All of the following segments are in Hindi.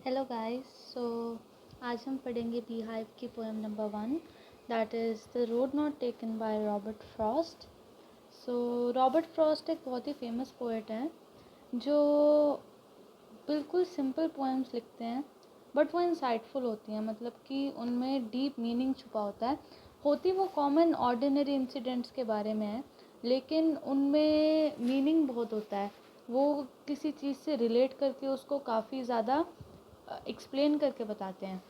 Hello guys. आज हम पढ़ेंगे बी हाइव की poem number 1, that is the road not taken by Robert Frost. Robert Frost एक बहुत ही फेमस पोएट हैं जो बिल्कुल सिंपल पोएम्स लिखते हैं, बट वो इंसाइटफुल होती हैं। मतलब कि उनमें डीप मीनिंग छुपा होता है। होती वो कॉमन ऑर्डिनरी इंसिडेंट्स के बारे में है, लेकिन उनमें मीनिंग बहुत होता है। वो किसी चीज़ से रिलेट करके उसको काफ़ी ज़्यादा एक्सप्लेन करके बताते हैं।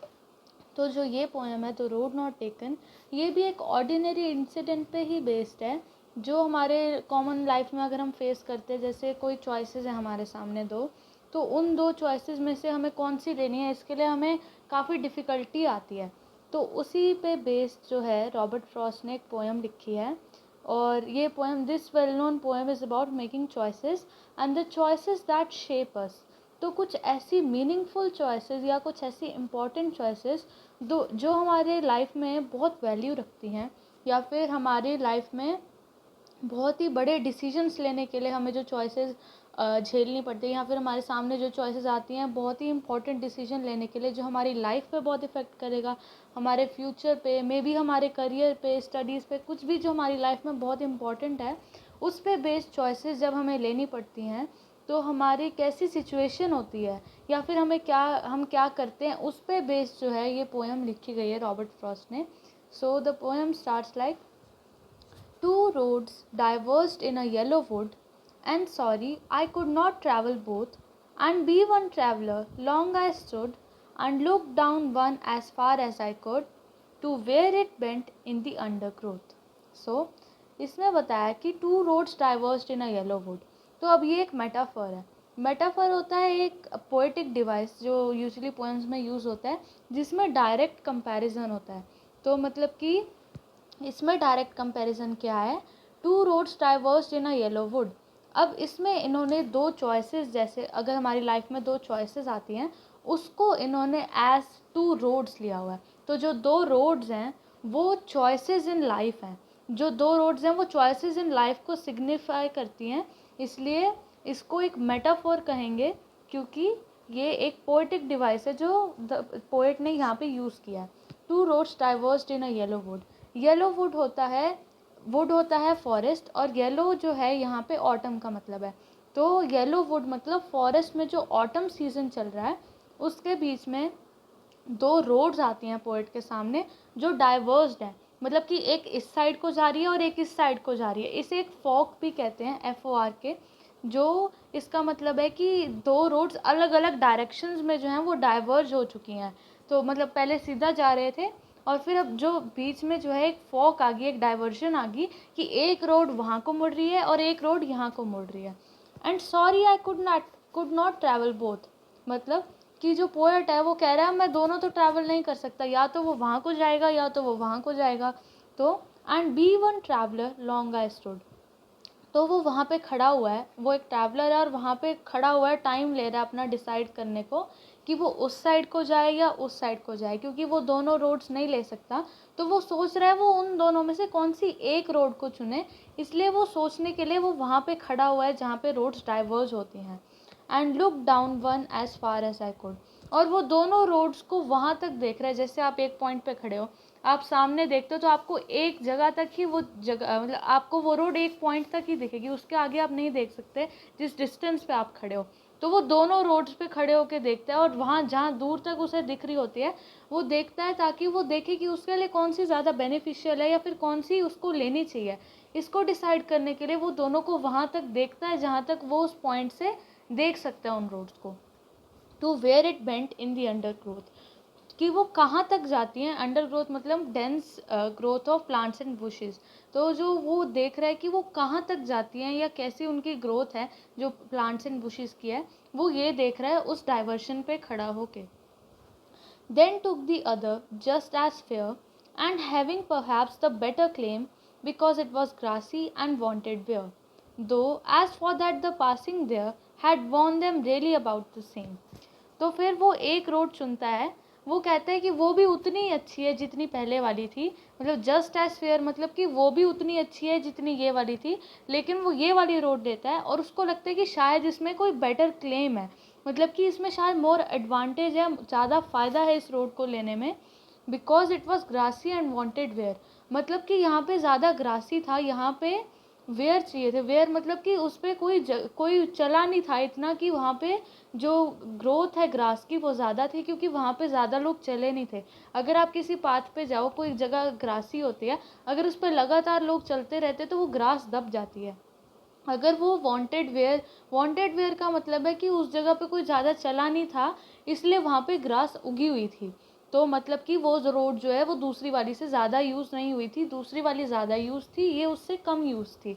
तो जो ये पोएम है, द रोड नॉट टेकन, ये भी एक ऑर्डिनरी इंसिडेंट पे ही बेस्ड है, जो हमारे कॉमन लाइफ में अगर हम फेस करते हैं। जैसे कोई चॉइसेस है हमारे सामने दो, तो उन दो चॉइसेस में से हमें कौन सी लेनी है, इसके लिए हमें काफ़ी डिफ़िकल्टी आती है। तो उसी पे बेस्ड जो है रॉबर्ट फ्रॉस्ट ने एक पोएम लिखी है। और ये poem, this well known poem is about making choices and the choices that shape us. तो कुछ ऐसी मीनिंगफुल चॉइसेस या कुछ ऐसी इम्पॉर्टेंट चॉइसेस जो हमारे लाइफ में बहुत वैल्यू रखती हैं, या फिर हमारी लाइफ में बहुत ही बड़े डिसीजंस लेने के लिए हमें जो चॉइसेस झेलनी पड़ती है, या फिर हमारे सामने जो चॉइसेस आती हैं बहुत ही इंपॉर्टेंट डिसीजन लेने के लिए, जो हमारी लाइफ पे बहुत इफ़ेक्ट करेगा, हमारे फ्यूचर पे, मे बी हमारे करियर पे, स्टडीज़ पे, कुछ भी जो हमारी लाइफ में बहुत इंपॉर्टेंट है, उस पे बेस्ड चॉइसेस जब हमें लेनी पड़ती हैं, तो हमारी कैसी सिचुएशन होती है, या फिर हम क्या करते हैं, उस पे बेस्ड जो है ये पोएम लिखी गई है रॉबर्ट फ्रॉस्ट ने। So the poem starts like, two roads diverged in a yellow wood, and sorry I could not travel both, and be one traveller. Long I stood, and looked down one as far as I could, to where it bent in the undergrowth. So, इसमें बताया कि two roads divorced in a yellow would. तो अब ये एक मेटाफर है। मेटाफर होता है एक पोएटिक डिवाइस जो यूजुअली पोएम्स में यूज़ होता है, जिसमें डायरेक्ट कंपैरिजन होता है। तो मतलब कि इसमें डायरेक्ट कंपैरिजन क्या है, two roads divorced in a yellow would. अब इसमें इन्होंने दो चॉइसेस, जैसे अगर हमारी लाइफ में दो चॉइसेस आती हैं, उसको इन्होंने एज टू रोड्स लिया हुआ है। तो जो दो रोड्स हैं वो चॉइसेस इन लाइफ हैं। जो दो रोड्स हैं वो चॉइसेस इन लाइफ को सिग्निफाई करती हैं, इसलिए इसको एक मेटाफोर कहेंगे, क्योंकि ये एक पोएटिक डिवाइस है जो पोएट ने यहाँ पे यूज़ किया है। Two roads divorced in a yellow would. Yellow would होता है फॉरेस्ट, और येलो जो है यहाँ पे ऑटम का मतलब है। तो येलो वुड मतलब फॉरेस्ट में जो ऑटम सीजन चल रहा है, उसके बीच में दो रोड्स आती हैं पोएट के सामने, जो डाइवर्स्ड है। मतलब कि एक इस साइड को जा रही है और एक इस साइड को जा रही है। इसे एक फॉक भी कहते हैं, FOR के, जो इसका मतलब है कि दो रोड्स अलग अलग डायरेक्शंस में जो हैं वो डाइवर्ज हो चुकी हैं। तो मतलब पहले सीधा जा रहे थे, और फिर अब जो बीच में जो है एक फॉक आ गई, एक डाइवर्जन आ गई, कि एक रोड वहाँ को मुड़ रही है और एक रोड यहाँ को मुड़ रही है। And sorry I could not travel both. मतलब कि जो पोएट है वो कह रहा है मैं दोनों तो ट्रैवल नहीं कर सकता, या तो वो वहाँ को जाएगा या तो वो वहाँ को जाएगा। तो and be one traveller long I stood. तो वो वहाँ पे खड़ा हुआ है, वो एक ट्रैवलर है और वहाँ पे खड़ा हुआ है, टाइम ले रहा है अपना डिसाइड करने को कि वो उस साइड को जाए या उस साइड को जाए, क्योंकि वो दोनों रोड्स नहीं ले सकता। तो वो सोच रहा है वो उन दोनों में से कौन सी एक रोड को चुने, इसलिए वो सोचने के लिए वो वहाँ पे खड़ा हुआ है जहाँ पे रोड्स डाइवर्ज होती हैं। And look down one as far as I could. और वो दोनों रोड्स को वहाँ तक देख रहा है। जैसे आप एक पॉइंट पे खड़े हो, आप सामने देखते हो तो आपको एक जगह तक ही वो जगह, मतलब आपको वो रोड एक पॉइंट तक ही दिखेगी, उसके आगे आप नहीं देख सकते जिस डिस्टेंस पे आप खड़े हो। तो वो दोनों रोड्स पे खड़े होके देखता है, और वहाँ जहाँ दूर तक उसे दिख रही होती है वो देखता है, ताकि वो देखे कि उसके लिए कौन सी ज़्यादा बेनिफिशियल है या फिर कौन सी उसको लेनी चाहिए। इसको डिसाइड करने के लिए वो दोनों को वहाँ तक देखता है जहाँ तक वो उस पॉइंट से देख सकता है उन रोड्स को। To where it bent in the undergrowth, कि वो कहाँ तक जाती हैं। अंडर ग्रोथ मतलब dense growth of plants and bushes. तो जो वो देख रहा है कि वो कहाँ तक जाती हैं या कैसी उनकी ग्रोथ है, जो प्लांट्स एंड बुशेस की है, वो ये देख रहा है उस डाइवर्शन पे खड़ा होके। Then took the other, just as fair, and having perhaps the better claim, because it was grassy and wanted wear, though as for that the passing there had warned them really about the same. तो फिर वो एक रोड चुनता है। वो कहता है कि वो भी उतनी ही अच्छी है जितनी पहले वाली थी, मतलब जस्ट एज फेयर, मतलब कि वो भी उतनी अच्छी है जितनी ये वाली थी, लेकिन वो ये वाली रोड लेता है और उसको लगता है कि शायद इसमें कोई बेटर क्लेम है, मतलब कि इसमें शायद मोर एडवांटेज है, ज़्यादा फ़ायदा है इस रोड को लेने में, because it was grassy and wanted wear. मतलब कि यहाँ पे ज़्यादा ग्रासी था, यहाँ पे वेयर चाहिए थे। वेयर मतलब कि उस पर कोई चला नहीं था इतना, कि वहाँ पे जो ग्रोथ है ग्रास की वो ज़्यादा थी, क्योंकि वहाँ पे ज़्यादा लोग चले नहीं थे। अगर आप किसी पाथ पे जाओ, कोई जगह ग्रासी होती है, अगर उस पर लगातार लोग चलते रहते तो वो ग्रास दब जाती है। अगर वो वांटेड वेयर का मतलब है कि उस जगह पे कोई ज़्यादा चला नहीं था, इसलिए वहाँ पे ग्रास उगी हुई थी। तो मतलब कि वो रोड जो है वो दूसरी वाली से ज़्यादा यूज़ नहीं हुई थी, दूसरी वाली ज़्यादा यूज़ थी, ये उससे कम यूज़ थी।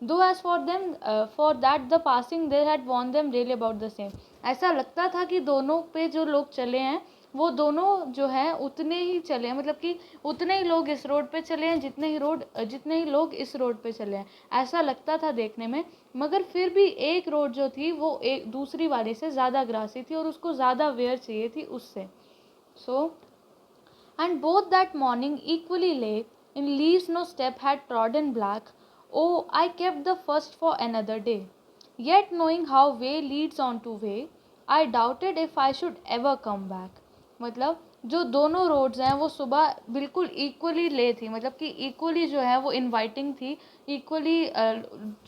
Though as for that the passing there had worn them really about the same. ऐसा लगता था कि दोनों पे जो लोग चले हैं वो दोनों जो है उतने ही चले हैं, मतलब कि उतने ही लोग इस रोड पे चले हैं जितने ही लोग इस रोड पे चले हैं, ऐसा लगता था देखने में। मगर फिर भी एक रोड जो थी वो एक दूसरी वाले से ज़्यादा ग्रासी थी और उसको ज़्यादा वेयर चाहिए थी उससे। सो and both that morning equally lay in leaves no step had trodden black. Oh, I kept the first for another day. Yet knowing how way leads on to way, I doubted if I should ever come back. मतलब जो दोनों रोड्स हैं वो सुबह बिल्कुल इक्वली ले थी, मतलब कि इक्वली जो है वो इनवाइटिंग थी, इक्वली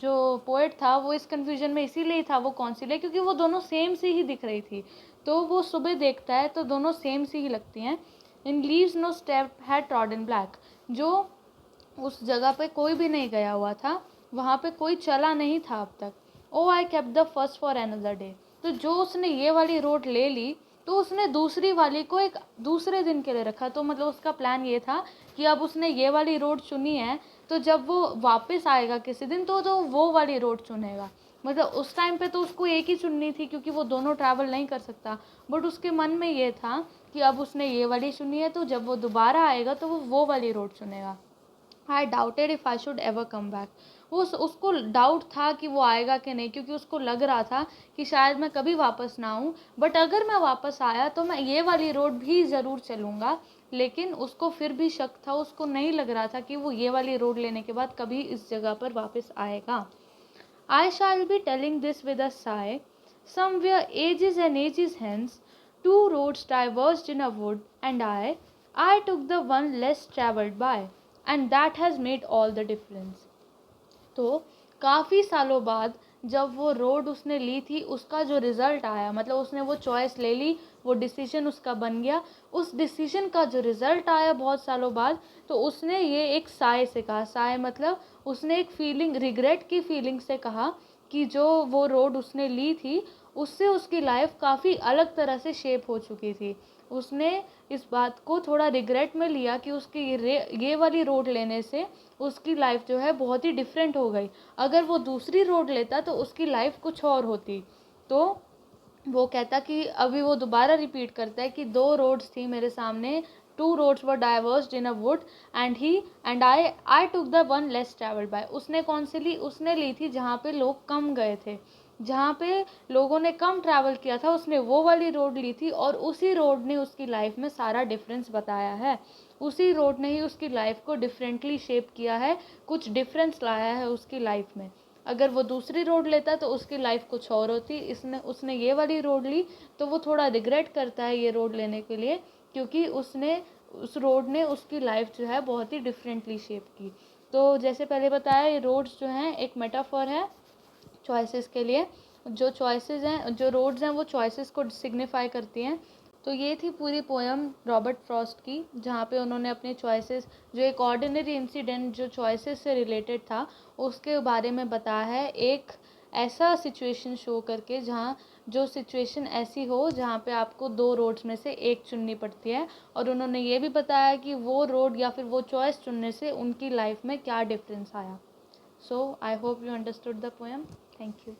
जो पोएट था वो इस कन्फ्यूजन में इसीलिए था वो कौन सी ले, क्योंकि वो दोनों सेम सी ही दिख रही थी। तो वो सुबह देखता है तो दोनों सेम सी ही लगती हैं। In leaves no step had trodden black, जो उस जगह पे कोई भी नहीं गया हुआ था, वहाँ पे कोई चला नहीं था अब तक। Oh I kept the first for another day, तो जो उसने ये वाली रोड ले ली तो उसने दूसरी वाली को एक दूसरे दिन के लिए रखा। तो मतलब उसका प्लान ये था कि अब उसने ये वाली रोड चुनी है, तो जब वो वापस आएगा किसी दिन तो वो वाली रोड चुनेगा। मतलब उस टाइम पे तो उसको एक ही चुननी थी, क्योंकि वो दोनों ट्रैवल नहीं कर सकता, बट उसके मन में ये था कि अब उसने ये वाली चुनी है, तो जब वो दोबारा आएगा तो वो वाली रोड चुनेगा। आई doubted if I should ever come back, उसको डाउट था कि वो आएगा कि नहीं, क्योंकि उसको लग रहा था कि शायद मैं कभी वापस ना आऊँ, बट अगर मैं वापस आया तो मैं ये वाली रोड भी ज़रूर चलूँगा। लेकिन उसको फिर भी शक था, उसको नहीं लग रहा था कि वो ये वाली रोड लेने के बाद कभी इस जगह पर वापस आएगा। I shall be telling this with a sigh. Somewhere ages hence, two roads diverged in a wood, and I took the one less travelled by, and that has made all the difference. तो काफ़ी सालों बाद जब वो रोड उसने ली थी उसका जो रिज़ल्ट आया, मतलब उसने वो चॉइस ले ली, वो डिसीजन उसका बन गया, उस डिसीजन का जो रिज़ल्ट आया बहुत सालों बाद, तो उसने ये एक साय से कहा। साय मतलब उसने एक फीलिंग, रिग्रेट की फीलिंग से कहा कि जो वो रोड उसने ली थी उससे उसकी लाइफ काफ़ी अलग तरह से शेप हो चुकी थी। उसने इस बात को थोड़ा रिग्रेट में लिया कि उसकी ये वाली रोड लेने से उसकी लाइफ जो है बहुत ही डिफरेंट हो गई। अगर वो दूसरी रोड लेता तो उसकी लाइफ कुछ और होती। तो वो कहता कि अभी वो दोबारा रिपीट करता है कि दो रोड्स थी मेरे सामने, two roads were diverged in a wood and I took the one less travelled by. उसने कौन सी ली? उसने ली थी जहाँ पे लोग कम गए थे, जहाँ पे लोगों ने कम ट्रैवल किया था, उसने वो वाली रोड ली थी, और उसी रोड ने उसकी लाइफ में सारा डिफरेंस बताया है। उसी रोड ने ही उसकी लाइफ को डिफरेंटली शेप किया है, कुछ डिफरेंस लाया है उसकी लाइफ में। अगर वो दूसरी रोड लेता तो उसकी लाइफ कुछ और होती। उसने ये वाली रोड ली तो वो थोड़ा रिग्रेट करता है ये रोड लेने के लिए, क्योंकि उस रोड ने उसकी लाइफ जो है बहुत ही डिफरेंटली शेप की। तो जैसे पहले बताया, ये रोड्स जो हैं एक मेटाफर है चॉइसेस के लिए। जो चॉइसेस हैं, जो रोड्स हैं, वो चॉइसेस को सिग्निफाई करती हैं। तो ये थी पूरी पोएम रॉबर्ट फ्रॉस्ट की, जहाँ पे उन्होंने अपने चॉइसेस, जो एक ऑर्डिनरी इंसिडेंट जो चॉइसेस से रिलेटेड था उसके बारे में बताया है, एक ऐसा सिचुएशन शो करके जहाँ जो सिचुएशन ऐसी हो जहाँ पे आपको दो रोड्स में से एक चुननी पड़ती है, और उन्होंने ये भी बताया कि वो रोड या फिर वो चॉइस चुनने से उनकी लाइफ में क्या डिफरेंस आया। So I hope you understood the poem. Thank you.